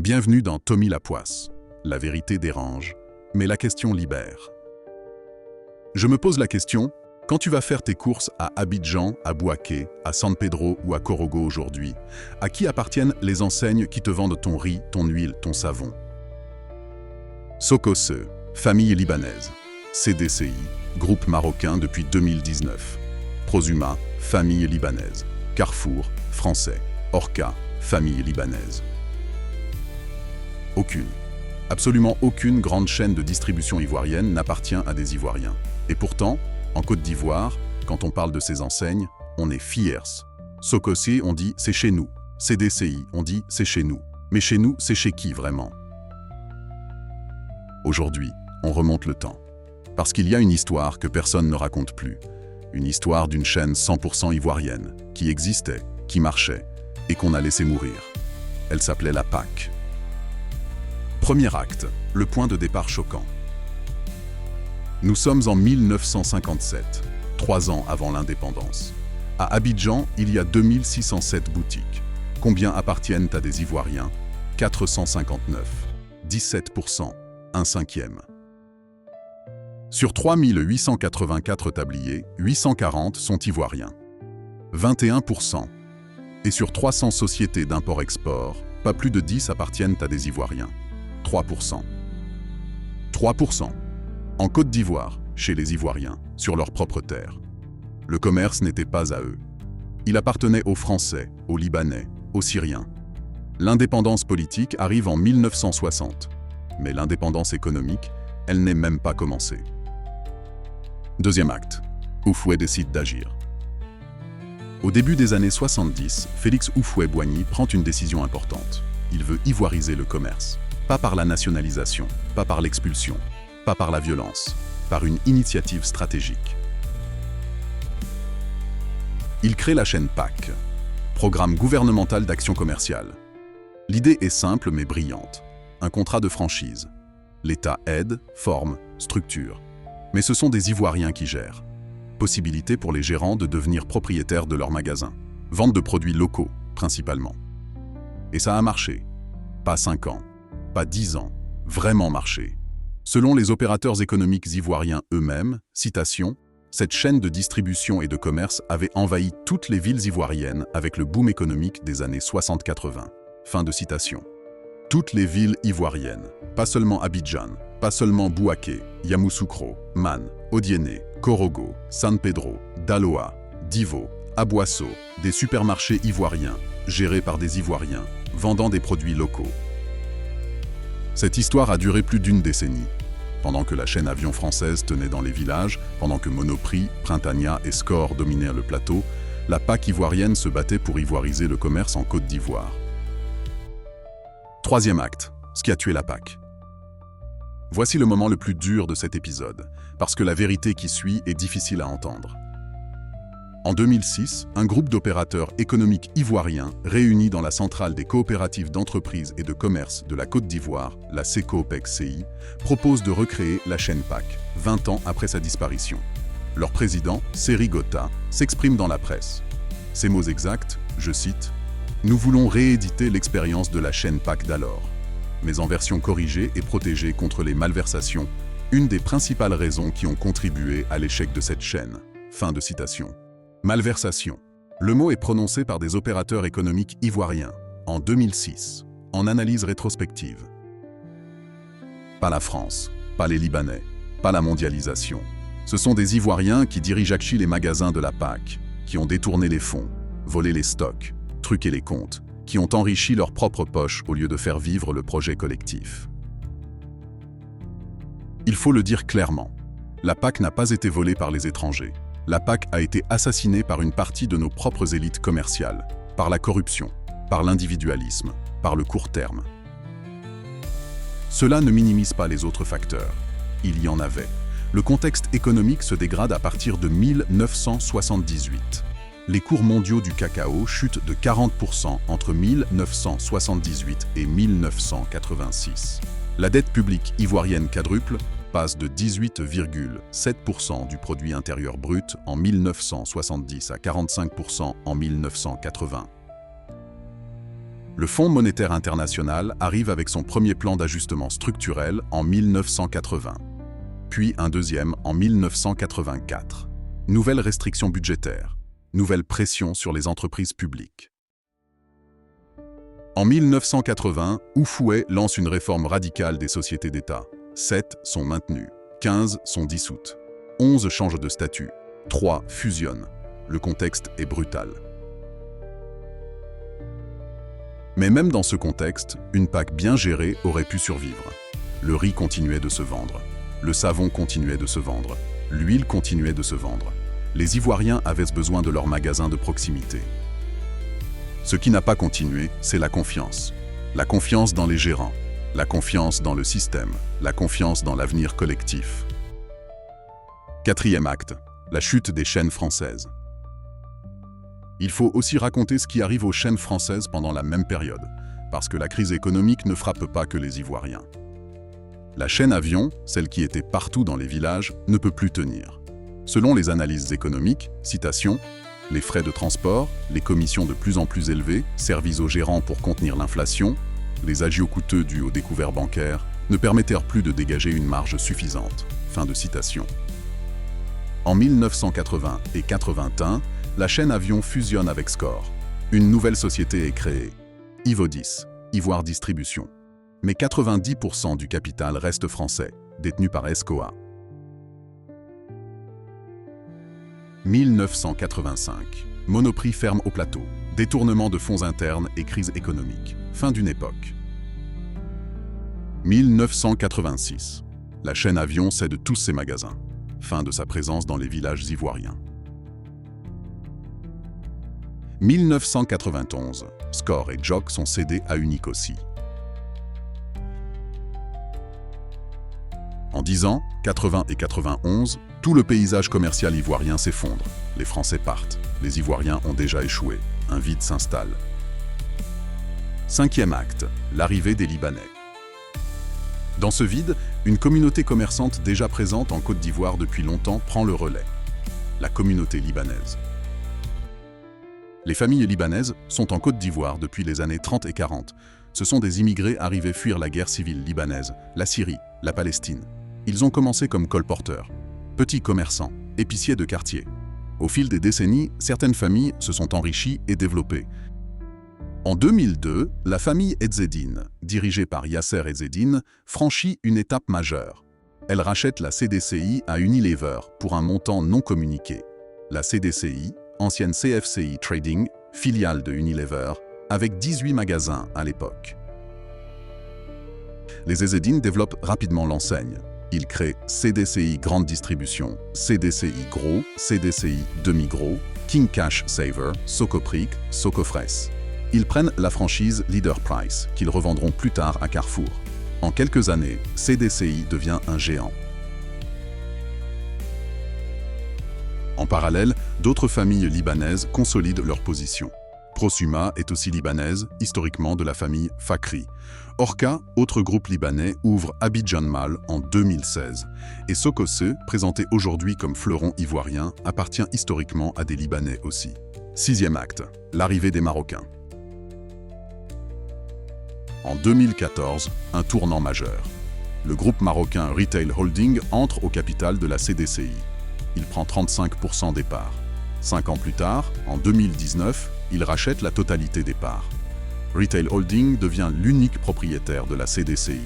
Bienvenue dans Tommy Lapoisse. La vérité dérange, mais la question libère. Je me pose la question, quand tu vas faire tes courses à Abidjan, à Bouaké, à San Pedro ou à Korogo aujourd'hui, à qui appartiennent les enseignes qui te vendent ton riz, ton huile, ton savon? Socose, famille libanaise. CDCI, groupe marocain depuis 2019. Prosuma, famille libanaise. Carrefour, français. Orca, famille libanaise. Aucune, absolument aucune grande chaîne de distribution ivoirienne n'appartient à des Ivoiriens. Et pourtant, en Côte d'Ivoire, quand on parle de ces enseignes, on est fiers. Socosé, on dit c'est chez nous. CDCI, on dit c'est chez nous. Mais chez nous, c'est chez qui vraiment? Aujourd'hui, on remonte le temps. Parce qu'il y a une histoire que personne ne raconte plus. Une histoire d'une chaîne 100% ivoirienne, qui existait, qui marchait, et qu'on a laissé mourir. Elle s'appelait la PAC. Premier acte, le point de départ choquant. Nous sommes en 1957, 3 ans avant l'indépendance. À Abidjan, il y a 2607 boutiques. Combien appartiennent à des Ivoiriens? 459, 17%, un cinquième. Sur 3884 tabliers, 840 sont ivoiriens. 21%. Et sur 300 sociétés d'import-export, pas plus de 10 appartiennent à des Ivoiriens. 3%. 3%. En Côte d'Ivoire, chez les Ivoiriens, sur leur propre terre. Le commerce n'était pas à eux. Il appartenait aux Français, aux Libanais, aux Syriens. L'indépendance politique arrive en 1960. Mais l'indépendance économique, elle n'est même pas commencée. Deuxième acte. Houphouët décide d'agir. Au début des années 70, Félix Houphouët-Boigny prend une décision importante. Il veut ivoiriser le commerce. Pas par la nationalisation, pas par l'expulsion, pas par la violence, par une initiative stratégique. Il crée la chaîne PAC, Programme gouvernemental d'action commerciale. L'idée est simple mais brillante. Un contrat de franchise. L'État aide, forme, structure. Mais ce sont des Ivoiriens qui gèrent. Possibilité pour les gérants de devenir propriétaires de leurs magasins. Vente de produits locaux, principalement. Et ça a marché. Pas 5 ans. Pas 10 ans, vraiment marché. Selon les opérateurs économiques ivoiriens eux-mêmes, citation, cette chaîne de distribution et de commerce avait envahi toutes les villes ivoiriennes avec le boom économique des années 60-80. Fin de citation. Toutes les villes ivoiriennes, pas seulement Abidjan, pas seulement Bouaké, Yamoussoukro, Man, Odiéné, Korogo, San Pedro, Daloa, Divo, Aboissau, des supermarchés ivoiriens, gérés par des Ivoiriens, vendant des produits locaux. Cette histoire a duré plus d'une décennie. Pendant que la chaîne avion française tenait dans les villages, pendant que Monoprix, Printania et Score dominaient le plateau, la PAC ivoirienne se battait pour ivoiriser le commerce en Côte d'Ivoire. Troisième acte, ce qui a tué la PAC. Voici le moment le plus dur de cet épisode, parce que la vérité qui suit est difficile à entendre. En 2006, un groupe d'opérateurs économiques ivoiriens réunis dans la centrale des coopératives d'entreprises et de commerce de la Côte d'Ivoire, la CECOPEC-CI, propose de recréer la chaîne PAC, 20 ans après sa disparition. Leur président, Seri Gota, s'exprime dans la presse. Ces mots exacts, je cite, « Nous voulons rééditer l'expérience de la chaîne PAC d'alors, mais en version corrigée et protégée contre les malversations, une des principales raisons qui ont contribué à l'échec de cette chaîne. » Fin de citation. Malversation. Le mot est prononcé par des opérateurs économiques ivoiriens, en 2006, en analyse rétrospective. Pas la France, pas les Libanais, pas la mondialisation. Ce sont des Ivoiriens qui dirigent actuellement les magasins de la PAC, qui ont détourné les fonds, volé les stocks, truqué les comptes, qui ont enrichi leurs propres poches au lieu de faire vivre le projet collectif. Il faut le dire clairement, la PAC n'a pas été volée par les étrangers. La PAC a été assassinée par une partie de nos propres élites commerciales, par la corruption, par l'individualisme, par le court terme. Cela ne minimise pas les autres facteurs. Il y en avait. Le contexte économique se dégrade à partir de 1978. Les cours mondiaux du cacao chutent de 40% entre 1978 et 1986. La dette publique ivoirienne quadruple, passe de 18,7% du produit intérieur brut en 1970 à 45% en 1980. Le Fonds monétaire international arrive avec son premier plan d'ajustement structurel en 1980, puis un deuxième en 1984. Nouvelles restrictions budgétaires, nouvelles pressions sur les entreprises publiques. En 1980, Houphouët lance une réforme radicale des sociétés d'État. 7 sont maintenues, 15 sont dissoutes, 11 changent de statut, 3 fusionnent. Le contexte est brutal. Mais même dans ce contexte, une PAC bien gérée aurait pu survivre. Le riz continuait de se vendre, le savon continuait de se vendre, l'huile continuait de se vendre. Les Ivoiriens avaient besoin de leurs magasins de proximité. Ce qui n'a pas continué, c'est la confiance. La confiance dans les gérants, la confiance dans le système, la confiance dans l'avenir collectif. Quatrième acte, la chute des chaînes françaises. Il faut aussi raconter ce qui arrive aux chaînes françaises pendant la même période, parce que la crise économique ne frappe pas que les Ivoiriens. La chaîne avion, celle qui était partout dans les villages, ne peut plus tenir. Selon les analyses économiques, citation, « Les frais de transport, les commissions de plus en plus élevées, servies aux gérants pour contenir l'inflation, les agios coûteux dus aux découvertes bancaires, ne permettèrent plus de dégager une marge suffisante. » Fin de citation. En 1980 et 81, la chaîne avion fusionne avec Score. Une nouvelle société est créée, Ivodis, Ivoire Distribution. Mais 90% du capital reste français, détenu par Escoa. 1985. Monoprix ferme au plateau. Détournement de fonds internes et crise économique. Fin d'une époque. 1986. La chaîne avion cède tous ses magasins. Fin de sa présence dans les villages ivoiriens. 1991. Score et Joc sont cédés à Unicosi. En 10 ans, 80 et 91, tout le paysage commercial ivoirien s'effondre. Les Français partent. Les Ivoiriens ont déjà échoué. Un vide s'installe. Cinquième acte, l'arrivée des Libanais. Dans ce vide, une communauté commerçante déjà présente en Côte d'Ivoire depuis longtemps prend le relais. La communauté libanaise. Les familles libanaises sont en Côte d'Ivoire depuis les années 30 et 40. Ce sont des immigrés arrivés fuir la guerre civile libanaise, la Syrie, la Palestine. Ils ont commencé comme colporteurs, petits commerçants, épiciers de quartier. Au fil des décennies, certaines familles se sont enrichies et développées. En 2002, la famille Ezzedine, dirigée par Yasser Ezzedine, franchit une étape majeure. Elle rachète la CDCI à Unilever pour un montant non communiqué. La CDCI, ancienne CFCI Trading, filiale de Unilever, avec 18 magasins à l'époque. Les Ezzedine développent rapidement l'enseigne. Ils créent CDCI Grande Distribution, CDCI Gros, CDCI Demi-Gros, King Cash Saver, Socopric, Socofres. Ils prennent la franchise Leader Price, qu'ils revendront plus tard à Carrefour. En quelques années, CDCI devient un géant. En parallèle, d'autres familles libanaises consolident leur position. Prosuma est aussi libanaise, historiquement de la famille Fakri. Orca, autre groupe libanais, ouvre Abidjan Mall en 2016. Et Socose, présenté aujourd'hui comme fleuron ivoirien, appartient historiquement à des Libanais aussi. Sixième acte, l'arrivée des Marocains. En 2014, un tournant majeur. Le groupe marocain Retail Holding entre au capital de la CDCI. Il prend 35% des parts. 5 ans plus tard, en 2019, il rachète la totalité des parts. Retail Holding devient l'unique propriétaire de la CDCI.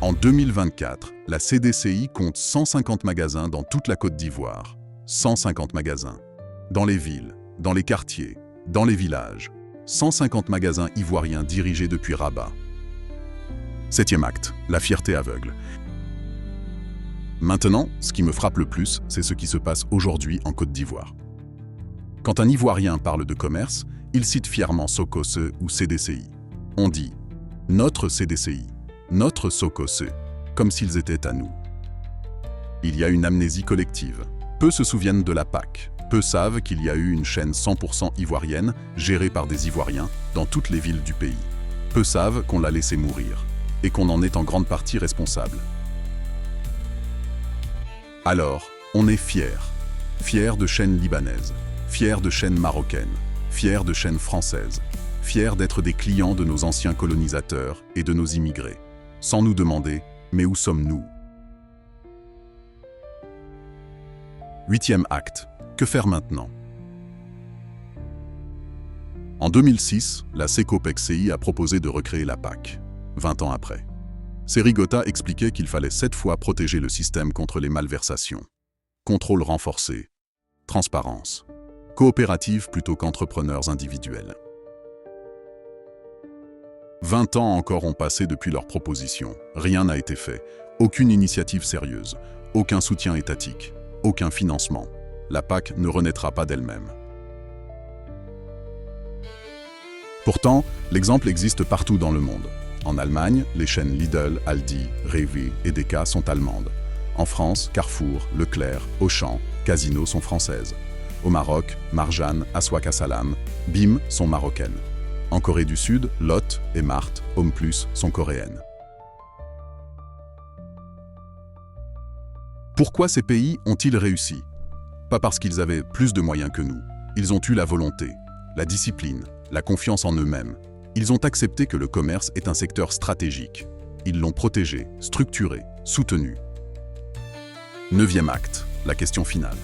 En 2024, la CDCI compte 150 magasins dans toute la Côte d'Ivoire. 150 magasins. Dans les villes, dans les quartiers, dans les villages. 150 magasins ivoiriens dirigés depuis Rabat. Septième acte, la fierté aveugle. Maintenant, ce qui me frappe le plus, c'est ce qui se passe aujourd'hui en Côte d'Ivoire. Quand un Ivoirien parle de commerce, il cite fièrement Socose ou CDCI. On dit « notre CDCI »,« notre Socose », comme s'ils étaient à nous. Il y a une amnésie collective. Peu se souviennent de la PAC. Peu savent qu'il y a eu une chaîne 100% ivoirienne, gérée par des Ivoiriens, dans toutes les villes du pays. Peu savent qu'on l'a laissé mourir, et qu'on en est en grande partie responsable. Alors, on est fiers. Fiers de chaînes libanaises, fiers de chaînes marocaines, fiers de chaînes françaises. fiers d'être des clients de nos anciens colonisateurs et de nos immigrés, sans nous demander « mais où sommes-nous » 8e acte. Que faire maintenant? En 2006, la CECOPEC-CI a proposé de recréer la PAC, 20 ans après. Sérigotta expliquait qu'il fallait 7 fois protéger le système contre les malversations. Contrôle renforcé, transparence, coopérative plutôt qu'entrepreneurs individuels. 20 ans encore ont passé depuis leur proposition. Rien n'a été fait. Aucune initiative sérieuse, aucun soutien étatique, aucun financement. La PAC ne renaîtra pas d'elle-même. Pourtant, l'exemple existe partout dans le monde. En Allemagne, les chaînes Lidl, Aldi, Rewe et Edeka sont allemandes. En France, Carrefour, Leclerc, Auchan, Casino sont françaises. Au Maroc, Marjan, Aswak Salam, Bim sont marocaines. En Corée du Sud, Lotte et Mart, Homeplus sont coréennes. Pourquoi ces pays ont-ils réussi? Pas parce qu'ils avaient plus de moyens que nous. Ils ont eu la volonté, la discipline, la confiance en eux-mêmes. Ils ont accepté que le commerce est un secteur stratégique. Ils l'ont protégé, structuré, soutenu. 9e acte, la question finale.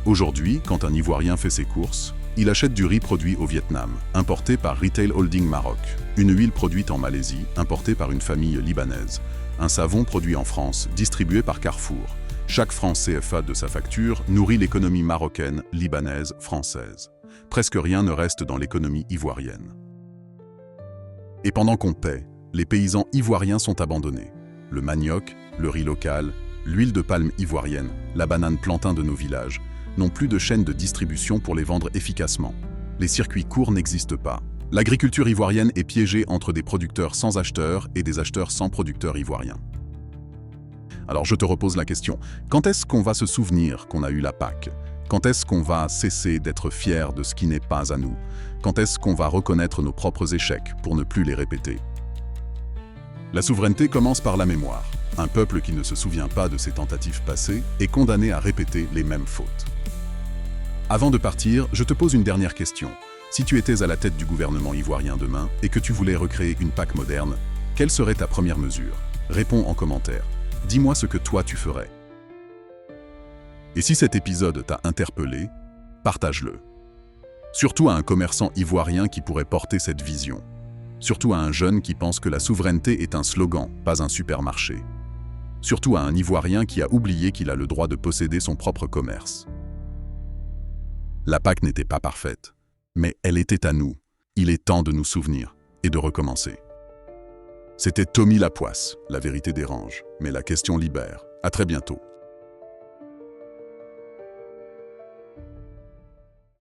Aujourd'hui, quand un Ivoirien fait ses courses, il achète du riz produit au Vietnam, importé par Retail Holding Maroc, une huile produite en Malaisie, importée par une famille libanaise, un savon produit en France, distribué par Carrefour. Chaque franc CFA de sa facture nourrit l'économie marocaine, libanaise, française. Presque rien ne reste dans l'économie ivoirienne. Et pendant qu'on paie, les paysans ivoiriens sont abandonnés. Le manioc, le riz local, l'huile de palme ivoirienne, la banane plantain de nos villages, n'ont plus de chaîne de distribution pour les vendre efficacement. Les circuits courts n'existent pas. L'agriculture ivoirienne est piégée entre des producteurs sans acheteurs et des acheteurs sans producteurs ivoiriens. Alors je te repose la question, quand est-ce qu'on va se souvenir qu'on a eu la PAC? Quand est-ce qu'on va cesser d'être fier de ce qui n'est pas à nous? Quand est-ce qu'on va reconnaître nos propres échecs pour ne plus les répéter? La souveraineté commence par la mémoire. Un peuple qui ne se souvient pas de ses tentatives passées est condamné à répéter les mêmes fautes. Avant de partir, je te pose une dernière question. Si tu étais à la tête du gouvernement ivoirien demain et que tu voulais recréer une PAC moderne, quelle serait ta première mesure? Réponds en commentaire. Dis-moi ce que toi tu ferais. Et si cet épisode t'a interpellé, partage-le. Surtout à un commerçant ivoirien qui pourrait porter cette vision. Surtout à un jeune qui pense que la souveraineté est un slogan, pas un supermarché. Surtout à un Ivoirien qui a oublié qu'il a le droit de posséder son propre commerce. La PAC n'était pas parfaite, mais elle était à nous. Il est temps de nous souvenir et de recommencer. C'était Tommy Lapoisse, La vérité dérange, mais la question libère. À très bientôt.